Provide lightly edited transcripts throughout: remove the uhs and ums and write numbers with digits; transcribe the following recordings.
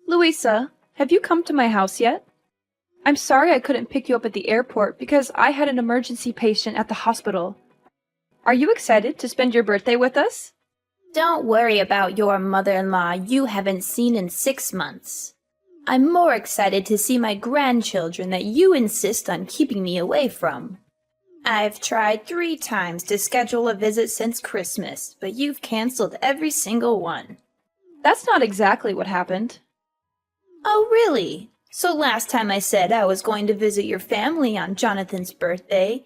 Louisa, have you come to my house yet? I'm sorry I couldn't pick you up at the airport because I had an emergency patient at the hospital. Are you excited to spend your birthday with us? Don't worry about your mother-in-law you haven't seen in 6 months. I'm more excited to see my grandchildren that you insist on keeping me away from. I've tried 3 times to schedule a visit since Christmas, but you've canceled every single one. That's not exactly what happened. Oh, really? So last time I said I was going to visit your family on Jonathan's birthday,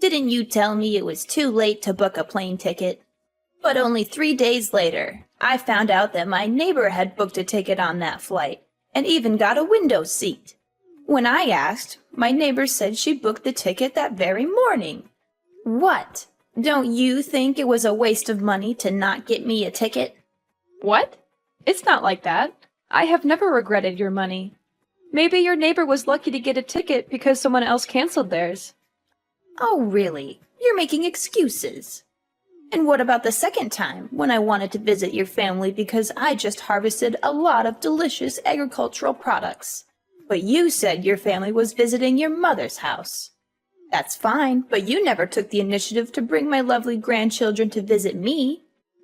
didn't you tell me it was too late to book a plane ticket? But only 3 days later, I found out that my neighbor had booked a ticket on that flight, and even got a window seat. When I asked, my neighbor said she booked the ticket that very morning. What? Don't you think it was a waste of money to not get me a ticket? What? It's not like that. I have never regretted your money. Maybe your neighbor was lucky to get a ticket because someone else canceled theirs. Oh, really? You're making excuses. And what about the second time, when I wanted to visit your family because I just harvested a lot of delicious agricultural products? But you said your family was visiting your mother's house. That's fine, but you never took the initiative to bring my lovely grandchildren to visit me.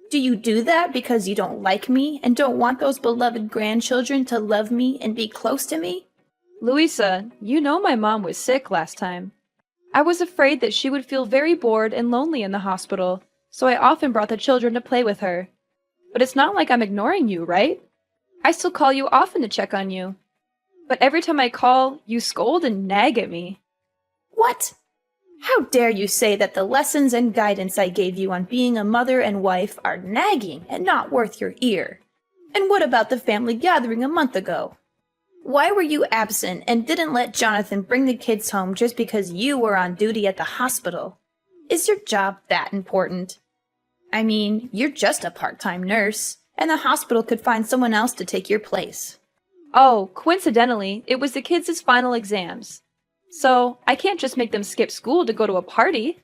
Do you do that because you don't like me and don't want those beloved grandchildren to love me and be close to me? Louisa, you know my mom was sick last time. I was afraid that she would feel very bored and lonely in the hospital, so I often brought the children to play with her. But it's not like I'm ignoring you, right? I still call you often to check on you. But every time I call, you scold and nag at me. What? How dare you say that the lessons and guidance I gave you on being a mother and wife are nagging and not worth your ear? And what about the family gathering a month ago? Why were you absent and didn't let Jonathan bring the kids home just because you were on duty at the hospital? Is your job that important? I mean, you're just a part-time nurse, and the hospital could find someone else to take your place. Oh, coincidentally, it was the kids' final exams. So, I can't just make them skip school to go to a party.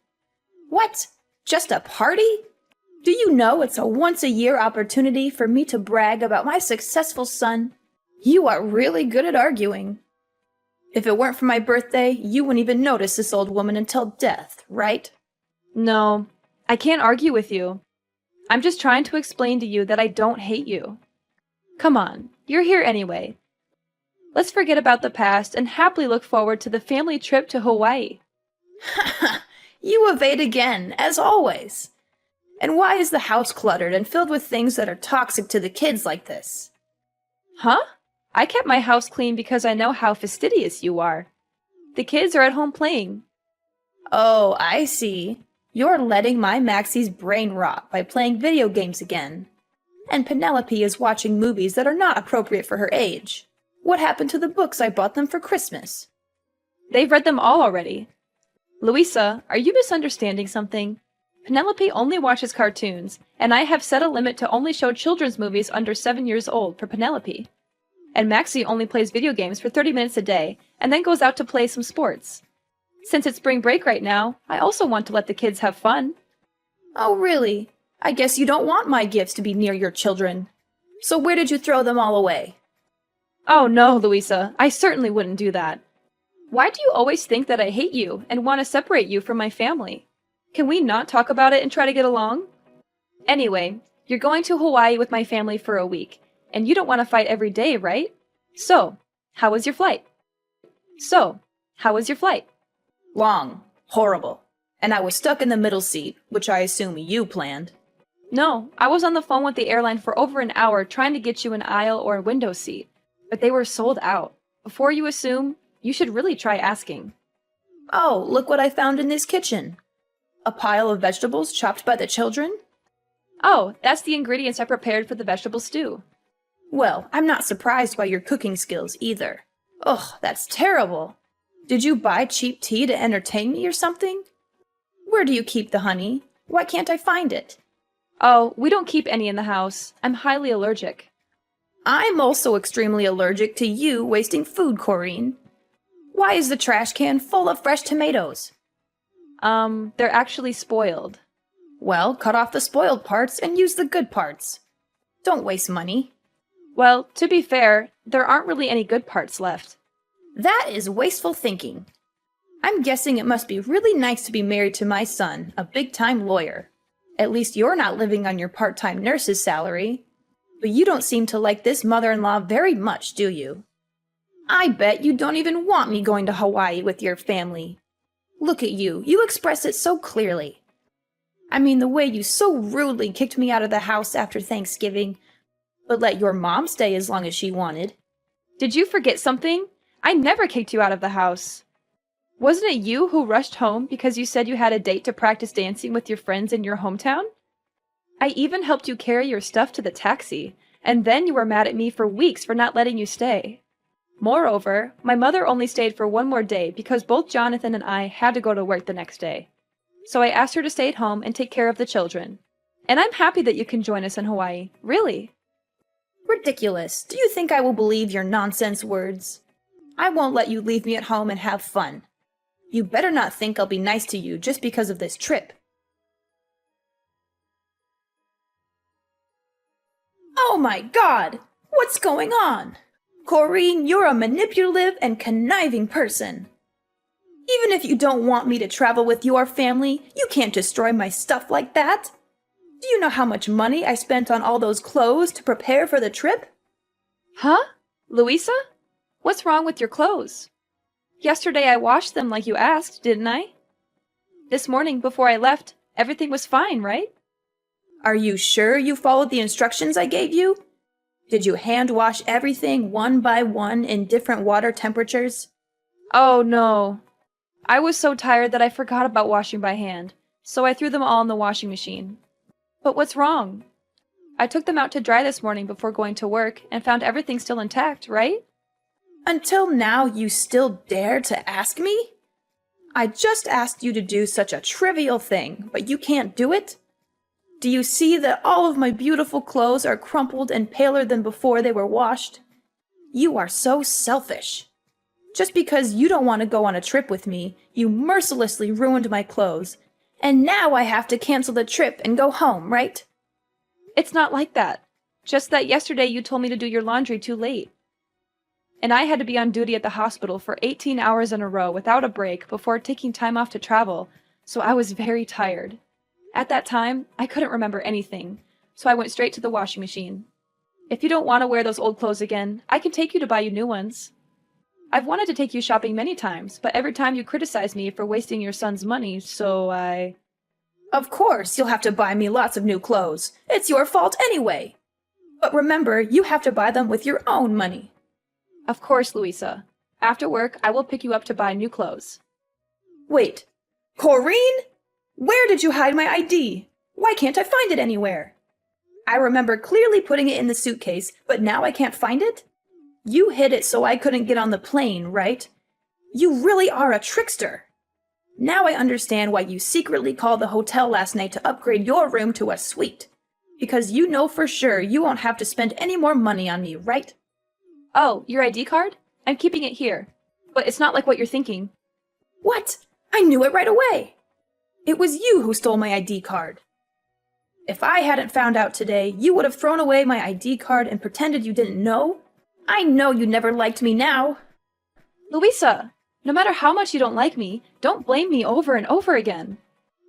What? Just a party? Do you know it's a once-a-year opportunity for me to brag about my successful son? You are really good at arguing. If it weren't for my birthday, you wouldn't even notice this old woman until death, right? No, I can't argue with you. I'm just trying to explain to you that I don't hate you. Come on, you're here anyway. Let's forget about the past and happily look forward to the family trip to Hawaii. You evade again, as always. And why is the house cluttered and filled with things that are toxic to the kids like this? Huh? I kept my house clean because I know how fastidious you are. The kids are at home playing. Oh, I see. You're letting my Maxie's brain rot by playing video games again. And Penelope is watching movies that are not appropriate for her age. What happened to the books I bought them for Christmas? They've read them all already. Louisa, are you misunderstanding something? Penelope only watches cartoons, and I have set a limit to only show children's movies under 7 years old for Penelope. And Maxie only plays video games for 30 minutes a day, and then goes out to play some sports. Since it's spring break right now, I also want to let the kids have fun. Oh, really? I guess you don't want my gifts to be near your children. So where did you throw them all away? Oh no, Louisa, I certainly wouldn't do that. Why do you always think that I hate you and want to separate you from my family? Can we not talk about it and try to get along? Anyway, you're going to Hawaii with my family for a week, and you don't want to fight every day, right? So, how was your flight? Long. Horrible. And I was stuck in the middle seat, which I assume you planned. No, I was on the phone with the airline for over an hour trying to get you an aisle or a window seat, but they were sold out. Before you assume, you should really try asking. Oh, look what I found in this kitchen. A pile of vegetables chopped by the children? Oh, that's the ingredients I prepared for the vegetable stew. Well, I'm not surprised by your cooking skills either. Ugh, that's terrible. Did you buy cheap tea to entertain me or something? Where do you keep the honey? Why can't I find it? Oh, we don't keep any in the house. I'm highly allergic. I'm also extremely allergic to you wasting food, Corrine. Why is the trash can full of fresh tomatoes? They're actually spoiled. Well, cut off the spoiled parts and use the good parts. Don't waste money. Well, to be fair, there aren't really any good parts left. That is wasteful thinking. I'm guessing it must be really nice to be married to my son, a big-time lawyer. At least you're not living on your part-time nurse's salary. But you don't seem to like this mother-in-law very much, do you? I bet you don't even want me going to Hawaii with your family. Look at you, you express it so clearly. I mean, the way you so rudely kicked me out of the house after Thanksgiving, but let your mom stay as long as she wanted. Did you forget something? I never kicked you out of the house. Wasn't it you who rushed home because you said you had a date to practice dancing with your friends in your hometown? I even helped you carry your stuff to the taxi, and then you were mad at me for weeks for not letting you stay. Moreover, my mother only stayed for one more day because both Jonathan and I had to go to work the next day. So I asked her to stay at home and take care of the children. And I'm happy that you can join us in Hawaii, really. Ridiculous. Do you think I will believe your nonsense words? I won't let you leave me at home and have fun. You better not think I'll be nice to you just because of this trip. Oh my God! What's going on? Corrine, you're a manipulative and conniving person. Even if you don't want me to travel with your family, you can't destroy my stuff like that. Do you know how much money I spent on all those clothes to prepare for the trip? Huh? Louisa? What's wrong with your clothes? Yesterday I washed them like you asked, didn't I? This morning, before I left, everything was fine, right? Are you sure you followed the instructions I gave you? Did you hand wash everything one by one in different water temperatures? Oh, no. I was so tired that I forgot about washing by hand, so I threw them all in the washing machine. But what's wrong? I took them out to dry this morning before going to work and found everything still intact, right? Until now, you still dare to ask me? I just asked you to do such a trivial thing, but you can't do it? Do you see that all of my beautiful clothes are crumpled and paler than before they were washed? You are so selfish. Just because you don't want to go on a trip with me, you mercilessly ruined my clothes. And now I have to cancel the trip and go home, right? It's not like that. Just that yesterday you told me to do your laundry too late. And I had to be on duty at the hospital for 18 hours in a row without a break before taking time off to travel, so I was very tired. At that time, I couldn't remember anything, so I went straight to the washing machine. If you don't want to wear those old clothes again, I can take you to buy you new ones. I've wanted to take you shopping many times, but every time you criticize me for wasting your son's money, so I... Of course, you'll have to buy me lots of new clothes. It's your fault anyway. But remember, you have to buy them with your own money. Of course, Louisa. After work, I will pick you up to buy new clothes. Wait, Corrine? Where did you hide my ID? Why can't I find it anywhere? I remember clearly putting it in the suitcase, but now I can't find it? You hid it so I couldn't get on the plane, right? You really are a trickster. Now I understand why you secretly called the hotel last night to upgrade your room to a suite. Because you know for sure you won't have to spend any more money on me, right? Oh, your ID card? I'm keeping it here. But it's not like what you're thinking. What? I knew it right away. It was you who stole my ID card. If I hadn't found out today, you would have thrown away my ID card and pretended you didn't know. I know you never liked me now. Louisa, no matter how much you don't like me, don't blame me over and over again.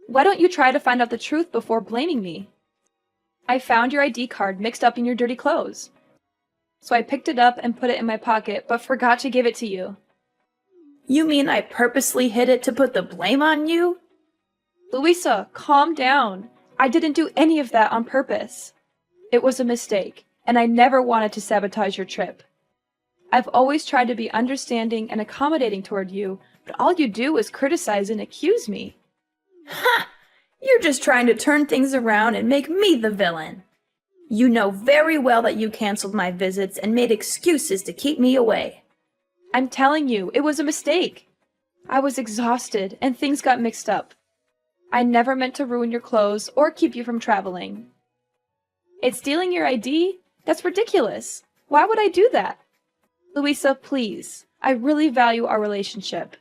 Why don't you try to find out the truth before blaming me? I found your ID card mixed up in your dirty clothes. So I picked it up and put it in my pocket, but forgot to give it to you. You mean I purposely hid it to put the blame on you? Louisa, calm down. I didn't do any of that on purpose. It was a mistake, and I never wanted to sabotage your trip. I've always tried to be understanding and accommodating toward you, but all you do is criticize and accuse me. Ha! You're just trying to turn things around and make me the villain. You know very well that you canceled my visits and made excuses to keep me away. I'm telling you, it was a mistake. I was exhausted, and things got mixed up. I never meant to ruin your clothes or keep you from traveling. It's stealing your ID? That's ridiculous. Why would I do that? Louisa, please. I really value our relationship.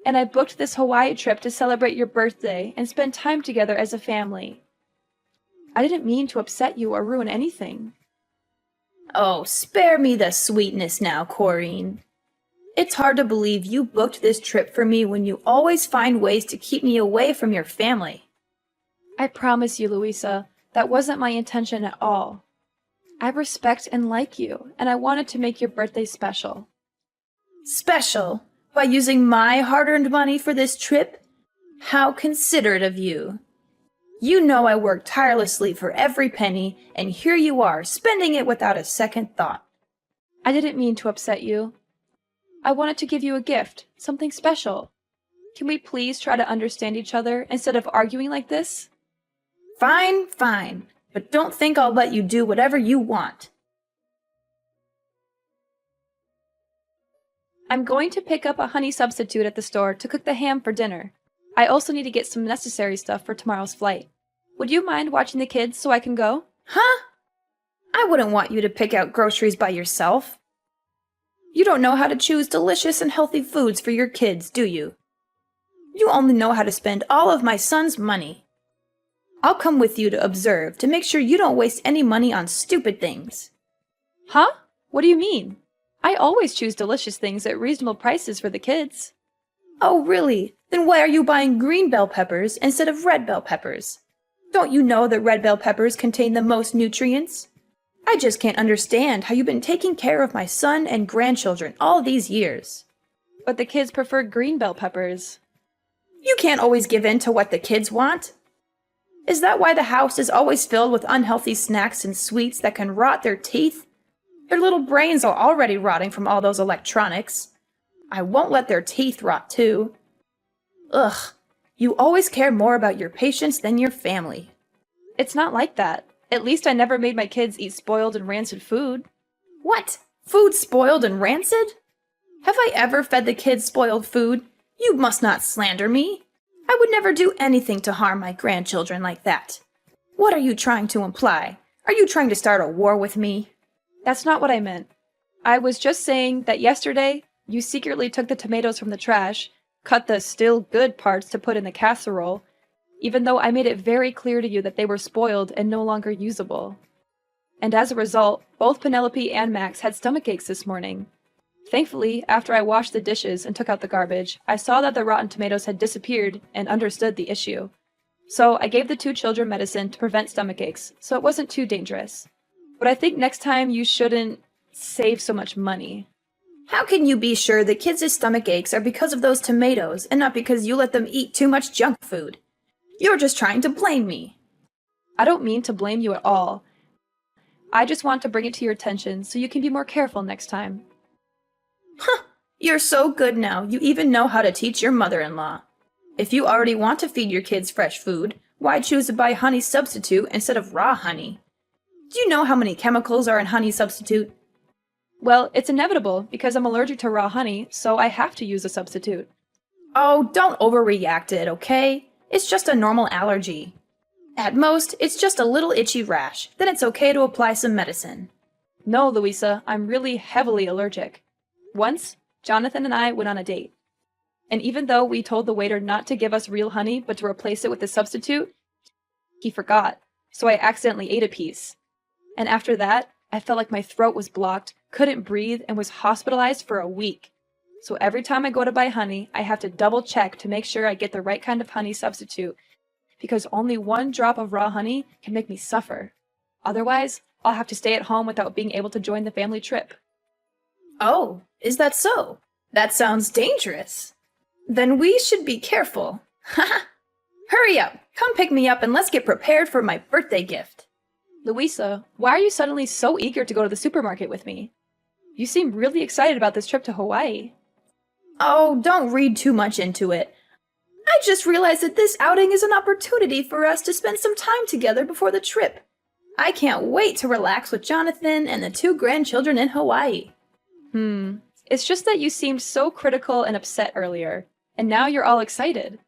And I booked this Hawaii trip to celebrate your birthday and spend time together as a family. I didn't mean to upset you or ruin anything. Oh, spare me the sweetness now, Corrine. It's hard to believe you booked this trip for me when you always find ways to keep me away from your family. I promise you, Louisa, that wasn't my intention at all. I respect and like you, and I wanted to make your birthday special. Special? By using my hard-earned money for this trip? How considerate of you. You know I worked tirelessly for every penny, and here you are, spending it without a second thought. I didn't mean to upset you. I wanted to give you a gift, something special. Can we please try to understand each other instead of arguing like this? Fine, fine, but don't think I'll let you do whatever you want. I'm going to pick up a honey substitute at the store to cook the ham for dinner. I also need to get some necessary stuff for tomorrow's flight. Would you mind watching the kids so I can go? Huh? I wouldn't want you to pick out groceries by yourself. You don't know how to choose delicious and healthy foods for your kids, do you? You only know how to spend all of my son's money. I'll come with you to observe to make sure you don't waste any money on stupid things. Huh? What do you mean? I always choose delicious things at reasonable prices for the kids. Oh, really? Then why are you buying green bell peppers instead of red bell peppers? Don't you know that red bell peppers contain the most nutrients? I just can't understand how you've been taking care of my son and grandchildren all these years. But the kids prefer green bell peppers. You can't always give in to what the kids want. Is that why the house is always filled with unhealthy snacks and sweets that can rot their teeth? Their little brains are already rotting from all those electronics. I won't let their teeth rot too. Ugh, you always care more about your patients than your family. It's not like that. At least I never made my kids eat spoiled and rancid food. What? Food spoiled and rancid? Have I ever fed the kids spoiled food? You must not slander me. I would never do anything to harm my grandchildren like that. What are you trying to imply? Are you trying to start a war with me? That's not what I meant. I was just saying that yesterday, you secretly took the tomatoes from the trash, cut the still good parts to put in the casserole, even though I made it very clear to you that they were spoiled and no longer usable. And as a result, both Penelope and Max had stomach aches this morning. Thankfully, after I washed the dishes and took out the garbage, I saw that the rotten tomatoes had disappeared and understood the issue. So I gave the two children medicine to prevent stomach aches, so it wasn't too dangerous. But I think next time you shouldn't save so much money. How can you be sure the kids' stomach aches are because of those tomatoes and not because you let them eat too much junk food? You're just trying to blame me. I don't mean to blame you at all. I just want to bring it to your attention so you can be more careful next time. Huh, you're so good now, you even know how to teach your mother-in-law. If you already want to feed your kids fresh food, why choose to buy honey substitute instead of raw honey? Do you know how many chemicals are in honey substitute? Well, it's inevitable because I'm allergic to raw honey, so I have to use a substitute. Oh, don't overreact to it, okay? It's just a normal allergy. At most, it's just a little itchy rash. Then it's okay to apply some medicine. No, Louisa, I'm really heavily allergic. Once, Jonathan and I went on a date. And even though we told the waiter not to give us real honey but to replace it with a substitute, he forgot, so I accidentally ate a piece. And after that, I felt like my throat was blocked, couldn't breathe, and was hospitalized for a week. So every time I go to buy honey, I have to double check to make sure I get the right kind of honey substitute, because only one drop of raw honey can make me suffer. Otherwise, I'll have to stay at home without being able to join the family trip. Oh, is that so? That sounds dangerous. Then we should be careful. Haha! Hurry up! Come pick me up and let's get prepared for my birthday gift. Louisa, why are you suddenly so eager to go to the supermarket with me? You seem really excited about this trip to Hawaii. Oh, don't read too much into it. I just realized that this outing is an opportunity for us to spend some time together before the trip. I can't wait to relax with Jonathan and the two grandchildren in Hawaii. It's just that you seemed so critical and upset earlier, and now you're all excited.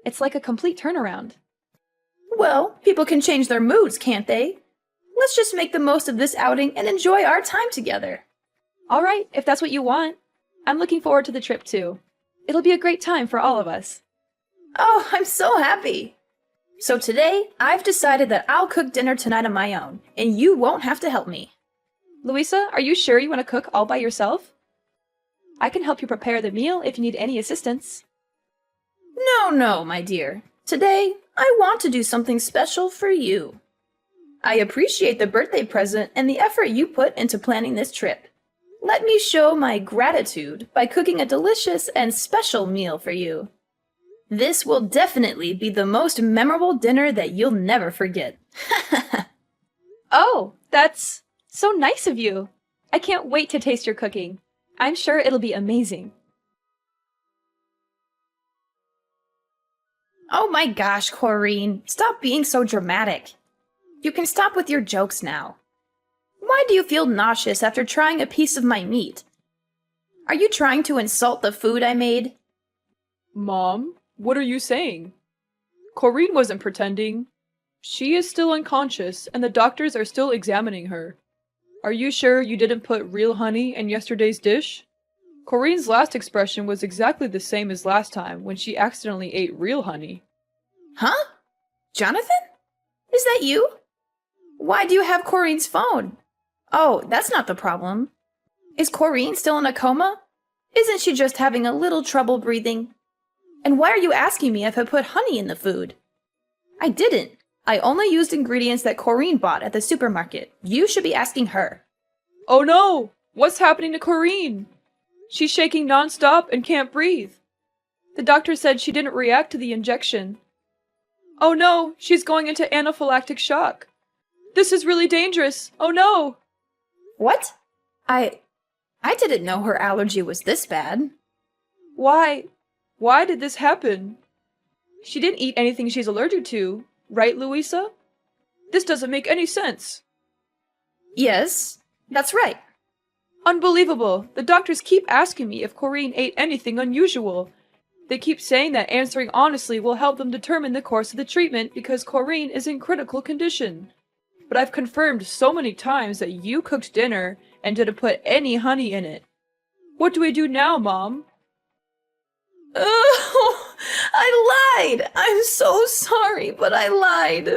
It's like a complete turnaround. Well, people can change their moods, can't they? Let's just make the most of this outing and enjoy our time together. All right, if that's what you want. I'm looking forward to the trip too. It'll be a great time for all of us. Oh, I'm so happy. So today, I've decided that I'll cook dinner tonight on my own, and you won't have to help me. Louisa, are you sure you want to cook all by yourself? I can help you prepare the meal if you need any assistance. No, my dear. Today, I want to do something special for you. I appreciate the birthday present and the effort you put into planning this trip. Let me show my gratitude by cooking a delicious and special meal for you. This will definitely be the most memorable dinner that you'll never forget. Oh, that's so nice of you. I can't wait to taste your cooking. I'm sure it'll be amazing. Oh my gosh, Corrine, stop being so dramatic. You can stop with your jokes now. Why do you feel nauseous after trying a piece of my meat? Are you trying to insult the food I made? Mom, what are you saying? Corinne wasn't pretending. She is still unconscious, and the doctors are still examining her. Are you sure you didn't put real honey in yesterday's dish? Corinne's last expression was exactly the same as last time when she accidentally ate real honey. Huh? Jonathan? Is that you? Why do you have Corrine's phone? Oh, that's not the problem. Is Corrine still in a coma? Isn't she just having a little trouble breathing? And why are you asking me if I put honey in the food? I didn't. I only used ingredients that Corrine bought at the supermarket. You should be asking her. Oh no! What's happening to Corinne? She's shaking nonstop and can't breathe. The doctor said she didn't react to the injection. Oh no, she's going into anaphylactic shock. This is really dangerous. Oh no! What? I didn't know her allergy was this bad. Why? Why did this happen? She didn't eat anything she's allergic to, right, Louisa? This doesn't make any sense. Yes, that's right. Unbelievable! The doctors keep asking me if Corinne ate anything unusual. They keep saying that answering honestly will help them determine the course of the treatment because Corinne is in critical condition. But I've confirmed so many times that you cooked dinner and didn't put any honey in it. What do we do now, Mom? Oh, I lied! I'm so sorry, but I lied.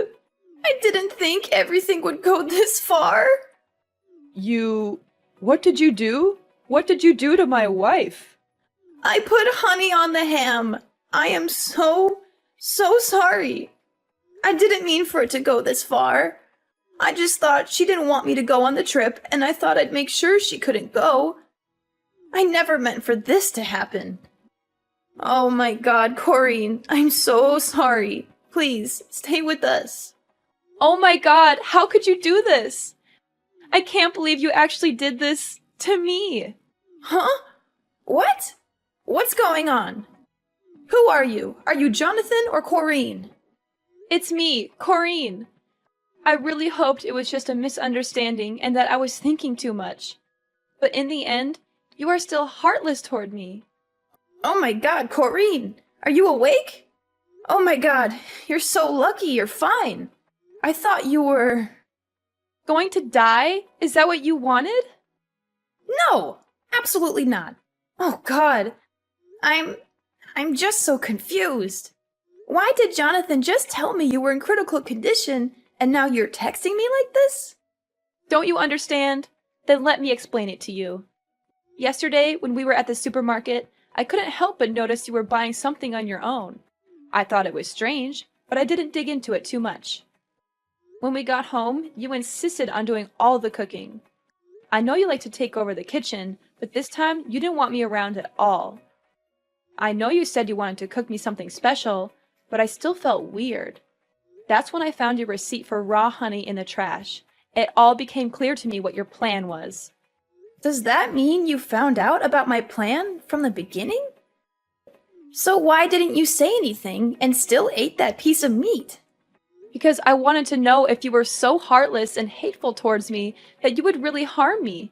I didn't think everything would go this far. What did you do? What did you do to my wife? I put honey on the ham. I am so sorry. I didn't mean for it to go this far. I just thought she didn't want me to go on the trip, and I thought I'd make sure she couldn't go. I never meant for this to happen. Oh my God, Corinne, I'm so sorry. Please, stay with us. Oh my God, how could you do this? I can't believe you actually did this to me. Huh? What? What's going on? Who are you? Are you Jonathan or Corinne? It's me, Corinne. I really hoped it was just a misunderstanding and that I was thinking too much. But in the end, you are still heartless toward me. Oh my God, Corinne! Are you awake? Oh my God, you're so lucky you're fine. I thought you were... Going to die? Is that what you wanted? No, absolutely not. Oh God, I'm just so confused. Why did Jonathan just tell me you were in critical condition and now you're texting me like this? Don't you understand? Then let me explain it to you. Yesterday, when we were at the supermarket, I couldn't help but notice you were buying something on your own. I thought it was strange, but I didn't dig into it too much. When we got home, you insisted on doing all the cooking. I know you like to take over the kitchen, but this time you didn't want me around at all. I know you said you wanted to cook me something special, but I still felt weird. That's when I found your receipt for raw honey in the trash. It all became clear to me what your plan was. Does that mean you found out about my plan from the beginning? So why didn't you say anything and still ate that piece of meat? Because I wanted to know if you were so heartless and hateful towards me that you would really harm me.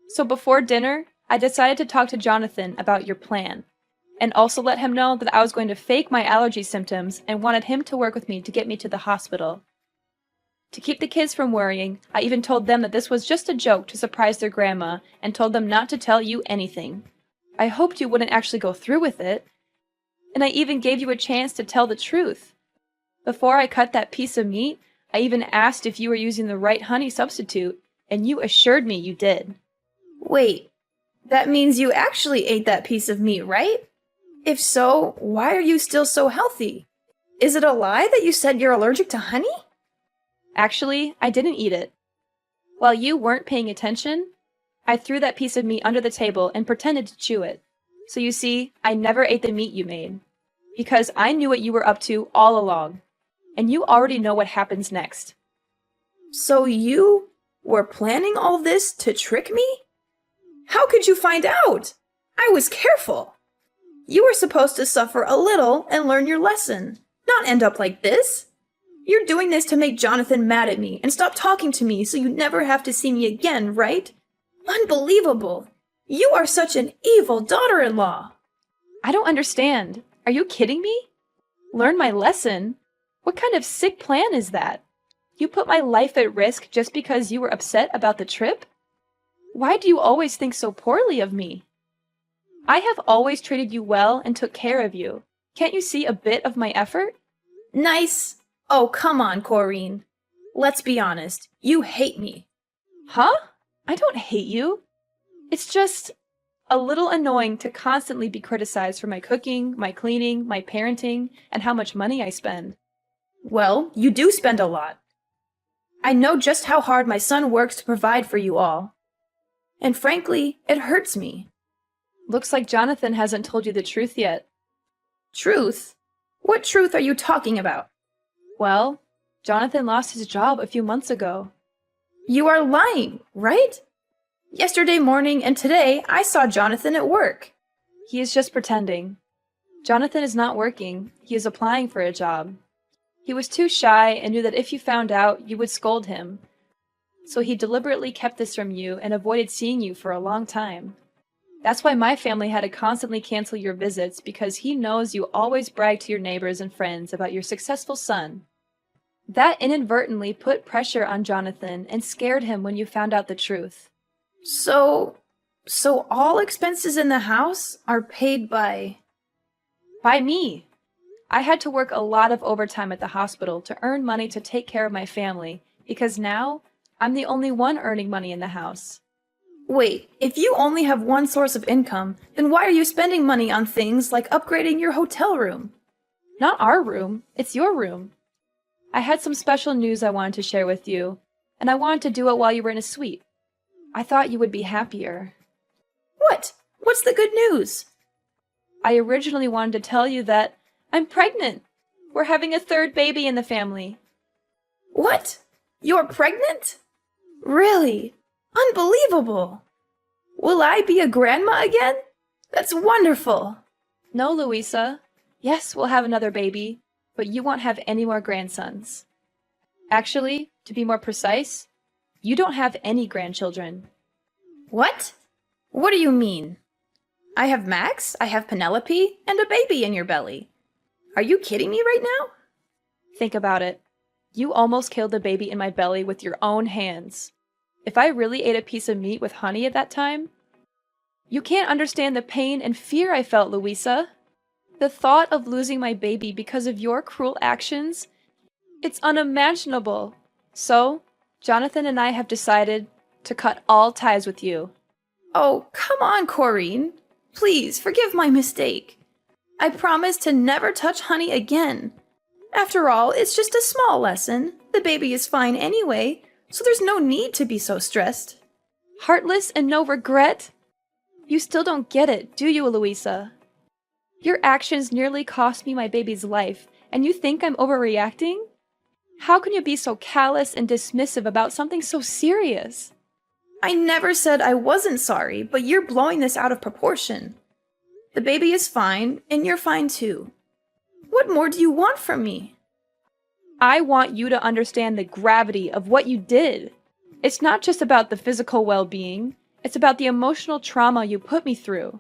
So before dinner, I decided to talk to Jonathan about your plan, and also let him know that I was going to fake my allergy symptoms and wanted him to work with me to get me to the hospital. To keep the kids from worrying, I even told them that this was just a joke to surprise their grandma and told them not to tell you anything. I hoped you wouldn't actually go through with it. And I even gave you a chance to tell the truth. Before I cut that piece of meat, I even asked if you were using the right honey substitute, and you assured me you did. Wait, that means you actually ate that piece of meat, right? If so, why are you still so healthy? Is it a lie that you said you're allergic to honey? Actually, I didn't eat it. While you weren't paying attention, I threw that piece of meat under the table and pretended to chew it. So you see, I never ate the meat you made. Because I knew what you were up to all along. And you already know what happens next. So you were planning all this to trick me? How could you find out? I was careful. You were supposed to suffer a little and learn your lesson, not end up like this. You're doing this to make Jonathan mad at me and stop talking to me so you never have to see me again, right? Unbelievable. You are such an evil daughter-in-law. I don't understand. Are you kidding me? Learn my lesson? What kind of sick plan is that? You put my life at risk just because you were upset about the trip? Why do you always think so poorly of me? I have always treated you well and took care of you. Can't you see a bit of my effort? Nice. Oh, come on, Corinne. Let's be honest. You hate me. Huh? I don't hate you. It's just a little annoying to constantly be criticized for my cooking, my cleaning, my parenting, and how much money I spend. Well, you do spend a lot. I know just how hard my son works to provide for you all. And frankly, it hurts me. Looks like Jonathan hasn't told you the truth yet. Truth? What truth are you talking about? Well, Jonathan lost his job a few months ago. You are lying, right? Yesterday morning and today, I saw Jonathan at work. He is just pretending. Jonathan is not working. He is applying for a job. He was too shy and knew that if you found out, you would scold him. So he deliberately kept this from you and avoided seeing you for a long time. That's why my family had to constantly cancel your visits, because he knows you always brag to your neighbors and friends about your successful son. That inadvertently put pressure on Jonathan and scared him when you found out the truth. So all expenses in the house are paid by me. I had to work a lot of overtime at the hospital to earn money to take care of my family, because now I'm the only one earning money in the house. Wait, if you only have one source of income, then why are you spending money on things like upgrading your hotel room? Not our room, it's your room. I had some special news I wanted to share with you, and I wanted to do it while you were in a suite. I thought you would be happier. What? What's the good news? I originally wanted to tell you that I'm pregnant. We're having a third baby in the family. What? You're pregnant? Really? Unbelievable! Will I be a grandma again? That's wonderful! No, Louisa. Yes, we'll have another baby, but you won't have any more grandsons. Actually, to be more precise, you don't have any grandchildren. What? What do you mean? I have Max, I have Penelope, and a baby in your belly. Are you kidding me right now? Think about it. You almost killed the baby in my belly with your own hands. If I really ate a piece of meat with honey at that time, you can't understand the pain and fear I felt, Louisa. The thought of losing my baby because of your cruel actions, it's unimaginable. So, Jonathan and I have decided to cut all ties with you. Oh, come on, Corinne. Please, forgive my mistake. I promise to never touch honey again. After all, it's just a small lesson. The baby is fine anyway, so there's no need to be so stressed. Heartless and no regret? You still don't get it, do you, Louisa? Your actions nearly cost me my baby's life, and you think I'm overreacting? How can you be so callous and dismissive about something so serious? I never said I wasn't sorry, but you're blowing this out of proportion. The baby is fine, and you're fine too. What more do you want from me? I want you to understand the gravity of what you did. It's not just about the physical well-being, it's about the emotional trauma you put me through.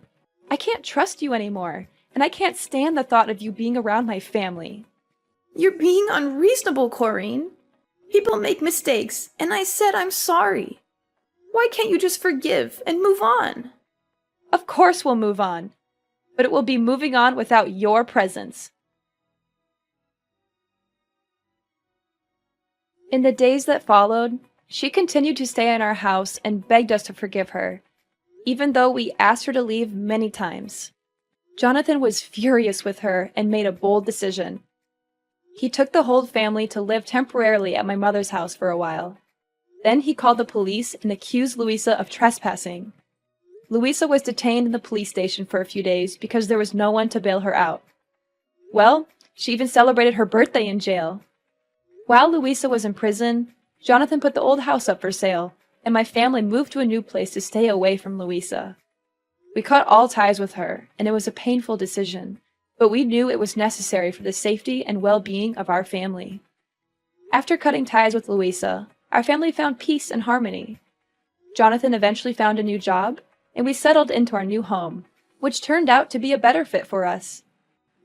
I can't trust you anymore, and I can't stand the thought of you being around my family. You're being unreasonable, Corinne. People make mistakes, and I said I'm sorry. Why can't you just forgive and move on? Of course we'll move on, but it will be moving on without your presence. In the days that followed, She continued to stay in our house and begged us to forgive her, even though we asked her to leave many times. Jonathan was furious with her and made a bold decision. He took the whole family to live temporarily at my mother's house for a while. Then he called the police and accused Louisa of trespassing. Louisa was detained in the police station for a few days because there was no one to bail her out. Well, she even celebrated her birthday in jail. While Louisa was in prison, Jonathan put the old house up for sale, and my family moved to a new place to stay away from Louisa. We cut all ties with her, and it was a painful decision, but we knew it was necessary for the safety and well-being of our family. After cutting ties with Louisa, our family found peace and harmony. Jonathan eventually found a new job, and we settled into our new home, which turned out to be a better fit for us.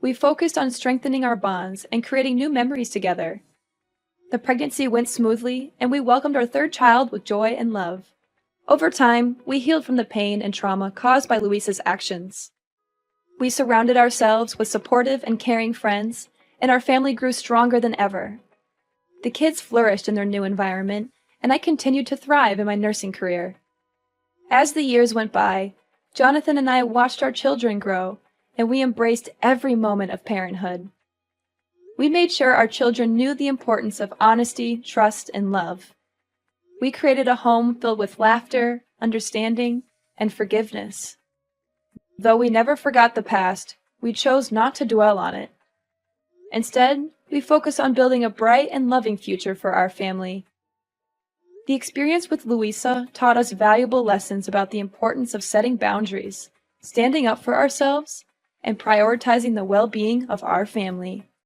We focused on strengthening our bonds and creating new memories together. The pregnancy went smoothly, and we welcomed our third child with joy and love. Over time, we healed from the pain and trauma caused by Louisa's actions. We surrounded ourselves with supportive and caring friends, and our family grew stronger than ever. The kids flourished in their new environment, and I continued to thrive in my nursing career. As the years went by, Jonathan and I watched our children grow, and we embraced every moment of parenthood. We made sure our children knew the importance of honesty, trust, and love. We created a home filled with laughter, understanding, and forgiveness. Though we never forgot the past, we chose not to dwell on it. Instead, we focused on building a bright and loving future for our family. The experience with Louisa taught us valuable lessons about the importance of setting boundaries, standing up for ourselves, and prioritizing the well-being of our family.